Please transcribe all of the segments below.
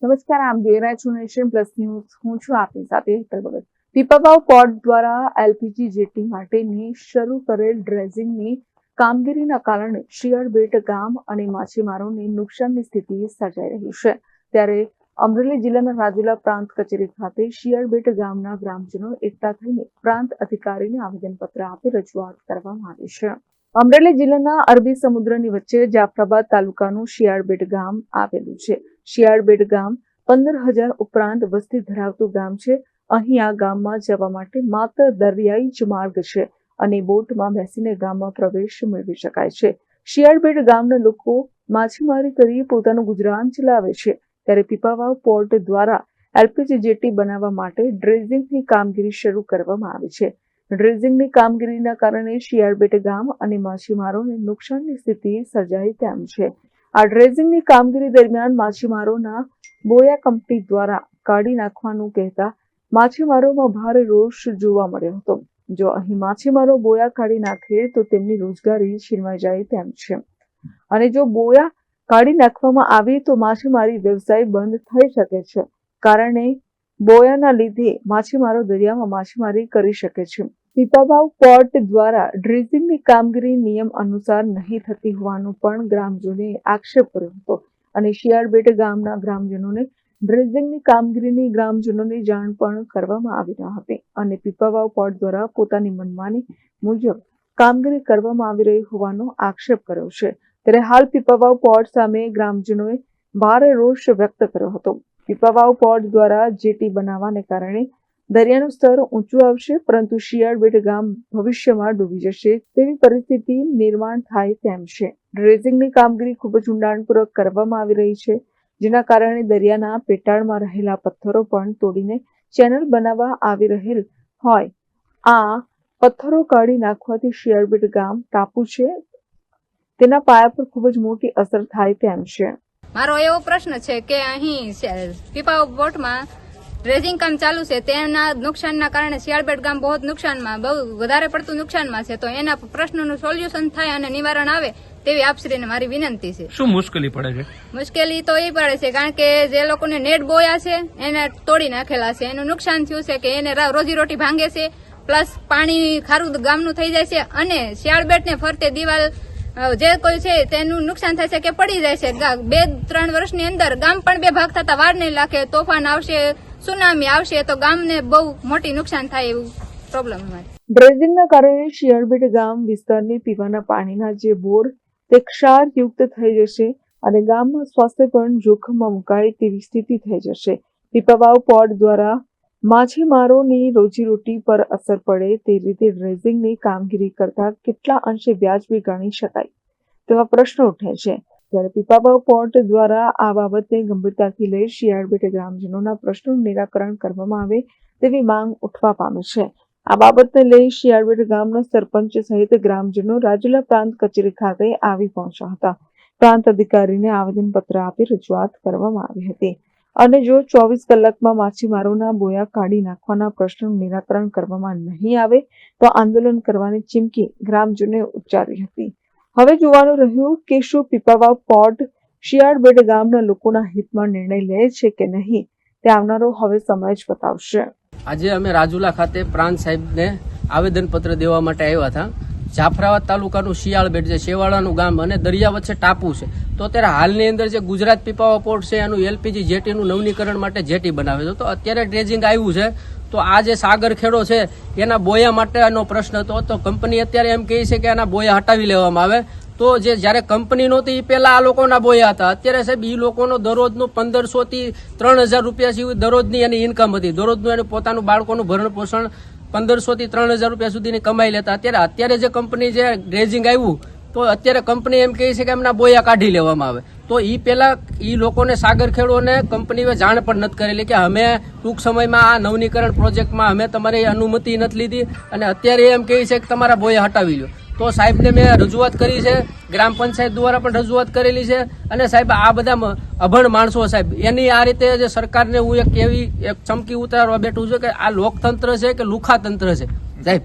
નમસ્કાર, આપ જોઈ રહ્યા છો નેશન પ્લસ ન્યૂઝ. હું છું આપની સાથે હેતલ ભગત. પીપાવાવ પોર્ટ દ્વારા એલપીજી જેટી માટેની શરૂ કરેલ ડ્રેઝિંગની કામગીરીના કારણે શિયાળબેટ ગામ અને માછીમારોને નુકસાનની સ્થિતિ સર્જાઈ રહી છે. ત્યારે અમરેલી જિલ્લાના રાજુલા પ્રાંત કચેરી ખાતે શિયાળબેટ ગામના ગ્રામજનો એકઠા થઈને પ્રાંત અધિકારીને આવેદનપત્ર આપી રજૂઆત કરવામાં આવી છે. અમરેલી જિલ્લાના અરબી સમુદ્રની વચ્ચે જાફરાબાદ તાલુકાનું શિયાળબેટ ગામ આવેલું છે. શિયાળબેટ ગામ 15,000 ઉપરાંત વસ્તી ધરાવતું ગામ છે. અહીં આ ગામમાં જવા માટે માત્ર દરિયાઈ જ માર્ગ છે અને બોટમાં બેસીને ગામમાં પ્રવેશ મેળવી શકાય છે. શિયાળબેટ ગામના લોકો માછીમારી કરી પોતાનું ગુજરાન ચલાવે છે. ત્યારે પીપાવાવ પોર્ટ દ્વારા એલપીજી જેટી બનાવવા માટે ડ્રેઝિંગની કામગીરી શરૂ કરવામાં આવી છે. ડ્રેઝિંગની કામગીરીના કારણે શિયાળબેટ ગામ અને માછીમારોને નુકસાનની સ્થિતિ સર્જાઈ તેમ છે. આ ડ્રેઝિંગની કામગીરી દરમિયાન માછીમારોના બોયા કંપની દ્વારા કાઢી નાખવાનું કહેતા માછીમારોમાં ભારે રોષ જોવા મળ્યો હતો. જો અહીં માછીમારો બોયા કાઢી નાખે તો તેમની રોજગારી છીનવાઈ જાય તેમ છે અને જો બોયા કાઢી નાખવામાં આવે તો માછીમારી વ્યવસાય બંધ થઈ શકે છે. કારણે બોયાના લીધે માછીમારો દરિયામાં માછીમારી કરી શકે છે. પીપાવાવ પોર્ટ દ્વારા ડ્રેઝિંગની કામગીરી નિયમ અનુસાર નહીં થતી હોવાનું પણ ગ્રામજનોએ આક્ષેપ કર્યો હતો અને શિયાળબેટ ગામના ગ્રામજનોને ડ્રેઝિંગની કામગીરીની ગ્રામજનોને જાણ પણ કરવામાં આવી ન હતી અને પીપાવાવ પોર્ટ દ્વારા પોતાની મનમાની મુજબ કામગીરી કરવામાં આવી રહી હોવાનો આક્ષેપ કર્યો છે. ત્યારે હાલ પીપાવાવ પોર્ટ સામે ગ્રામજનોએ ભારે રોષ વ્યક્ત કર્યો હતો. પીપાવાવ પોર્ટ દ્વારા જેટી બનાવવાને કારણે દરિયાનું સ્તર ઊંચું આવશે, પરંતુ શિયાળબેટ ગામ ભવિષ્યમાં ડૂબી જશે તેવી પરિસ્થિતિ નિર્માણ થાય તેમ છે. ડ્રેઝિંગની કામગીરી ખૂબ જ ઊંડાણપૂર્વક કરવામાં આવી રહી છે, જેના કારણે દરિયાના પેટાળમાં રહેલા પથ્થરો પણ તોડીને ચેનલ બનાવવા આવી રહેલ હોય. આ પથ્થરો કાઢી નાખવાથી શિયાળબેટ ગામ ટાપુ છે, તેના પાયા પર ખૂબ જ મોટી અસર થાય તેમ છે. મારો એવો પ્રશ્ન છે કે અહીં પીપાવાવ પોર્ટમાં ડ્રેઝિંગ કામ ચાલુ છે, તેના નુકસાનના કારણે શિયાળબેટ ગામ બહુ નુકસાનમાં, બહુ વધારે પડતું નુકસાનમાં છે. તો એના પ્રશ્નોનું સોલ્યુશન થાય અને નિવારણ આવે તેવી આપશ્રીને મારી વિનંતી છે. શું મુશ્કેલી પડે છે? મુશ્કેલી તો એ પડે છે કારણ કે જે લોકોને નેટ બોયા છે એને તોડી નાખેલા છે, એનું નુકસાન થયું છે કે એને રોજીરોટી ભાંગે છે, પ્લસ પાણી ખારું ગામનું થઈ જાય છે અને શિયાળબેટને ફરતે દિવાલ જે કોઈ છે તેનું નુકસાન થાય છે કે પડી જાય છે. 2-3 વર્ષની અંદર ગામ પણ બે ભાગ થતા વાર નહીં લાગે. તોફાન આવશે, સુનામી આવશે તો ગામને બહુ મોટી નુકસાન થાય એવું પ્રોબ્લેમ અમારી. ડ્રેઝિંગના કારણે શિયાળબેટ ગામ વિસ્તારની પીવાના પાણીના જે બોર તે ક્ષારયુક્ત થઈ જશે અને ગામમાં સ્વાસ્થ્ય પણ જોખમમાં મુકાય તેવી સ્થિતિ થઈ જશે. પીપાવાવ પોર્ટ દ્વારા માછીમારોની રોજીરોટી પર અસર પડે તે રીતે ડ્રેઝિંગની કામગીરી કરતા કેટલા અંશે વ્યાજબી ગણી શકાય તેવા પ્રશ્નો ઉઠે છે. ત્યારે પીપાવાવ પોર્ટ દ્વારા આ બાબતને ગંભીરતાથી લઈ શિયાળબેટ ગ્રામજનોના પ્રશ્નોનું નિરાકરણ કરવામાં આવે તેવી માંગ ઉઠવા પામી છે. આ બાબતને લઈ શિયાળબેટ ગામના સરપંચ સહિત ગ્રામજનો રાજુલા પ્રાંત કચેરી ખાતે આવી પહોંચ્યા હતા. પ્રાંત અધિકારીને આવેદનપત્ર આપી રજૂઆત કરવામાં આવી હતી અને જો 24 કલાકમાં માછીમારોના બોયા કાઢી નાખવાના પ્રશ્નનું નિરાકરણ કરવામાં નહીં આવે તો આંદોલન કરવાની ચીમકી ગ્રામજનોએ ઉચ્ચારી હતી. હવે જોવાનું રહ્યું કે શું પીપાવાવ પોર્ટ શિયાળબેટ ગામના લોકોના હિતમાં નિર્ણય લે છે કે નહીં, તે આવનારો હવે સમય જ બતાવશે. આજે અમે રાજુલા ખાતે પ્રાંત સાહેબને આવેદનપત્ર દેવા માટે આવ્યા હતા. જાફરાબાદ તાલુકાનું શિયાળબેટ જે શેવાળાનું ગામ અને દરિયા વચ્ચે ટાપુ છે. તો અત્યારે હાલની અંદર જે ગુજરાત પીપાવાવ પોર્ટ છે એનું એલપીજી જેટીનું નવીનીકરણ માટે જેટી બનાવે છે. તો અત્યારે ડ્રેઝિંગ આવ્યું છે તો આ જે સાગર ખેડો છે એના બોયા માટેનો પ્રશ્ન હતો. તો કંપની અત્યારે એમ કહે છે કે એના બોયા હટાવી લેવામાં આવે. તો જે જયારે કંપની નહોતી એ પેલા આ લોકોના બોયા હતા. અત્યારે સાહેબ એ લોકોનો દરરોજનું 1500 થી 3000 રૂપિયા સુધી દરરોજની એની ઇન્કમ હતી. દરરોજનું એનું પોતાનું બાળકોનું ભરણ પોષણ 1500 થી 3000 રૂપિયા સુધીની કમાઈ લેતા. અત્યારે જે કંપની જે ડ્રેઝિંગ આવ્યું તો અત્યારે કંપની એમ કહે છે કે એમના બોયા કાઢી લેવામાં આવે. તો એ પેલા એ લોકોને સાગર ખેડૂતોને કંપનીએ જાણ પણ નથી કરેલી કે અમે ટૂંક સમયમાં આ નવીનીકરણ પ્રોજેક્ટમાં અમે તમારી અનુમતિ નથી લીધી અને અત્યારે એમ કહે છે કે તમારા બોયા હટાવી લો. તો સાહેબને મેં રજૂઆત કરી છે, ગ્રામ પંચાયત દ્વારા પણ રજૂઆત કરેલી છે અને સાહેબ આ બધા અભણ માણસો સાહેબ એની આ રીતે જે સરકારને હું એક ચમકી ઉતારવા બેઠું છું કે આ લોકતંત્ર છે કે લુખાતંત્ર છે. સાહેબ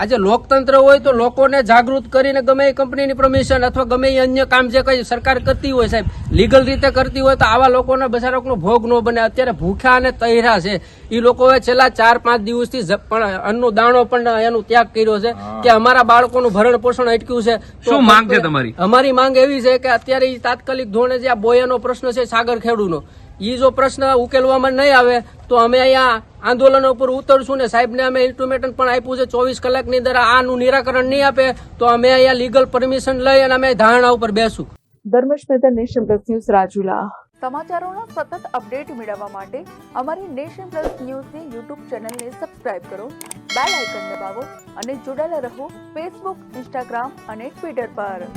આજે લોકતંત્ર હોય તો લોકોને જાગૃત કરીને ગમે એ કંપનીની પરમિશન અથવા ગમે એ અન્ય કામ જે કઈ સરકાર કરતી હોય સાહેબ લીગલ રીતે કરતી હોય તો આવા લોકોના બચારાનો ભોગ ન બને. અત્યારે ભૂખ્યા અને તૈરા છે એ લોકોએ છેલ્લા 4-5 દિવસથી પણ અન્નનો દાણો પણ એનો ત્યાગ કર્યો છે કે અમારા બાળકોનું ભરણ પોષણ અટક્યું છે. શું માંગ છે તમારી? અમારી માંગ એવી છે કે અત્યારે ઈ તાત્કાલિક ધોરણે જે આ બોયાનો પ્રશ્ન છે સાગર ખેડૂનો ઈ જો પ્રશ્ન ઉકેલવામાં નહીં આવે તો અમે અહીંયા આંદોલન ઉપર ઉતરશું ને સાહેબને અમે ઇન્ટિમેટમ પણ આપ્યું છે 24 કલાકની અંદર આનું નિરાકરણ નહીં આપે તો અમે અહીંયા લીગલ પરમિશન લઈ અને અમે ધારણા ઉપર બેસું. Dharmesh Mehta, nation plus news, Rajula. સમાચારોના સતત અપડેટ મેળવવા માટે અમારી નેશન પ્લસ ન્યૂઝની યુટ્યુબ ચેનલને સબસ્ક્રાઇબ કરો, બેલ આઇકન દબાવો અને જોડાયેલા રહો ફેસબુક, ઇન્સ્ટાગ્રામ અને ટ્વિટર પર.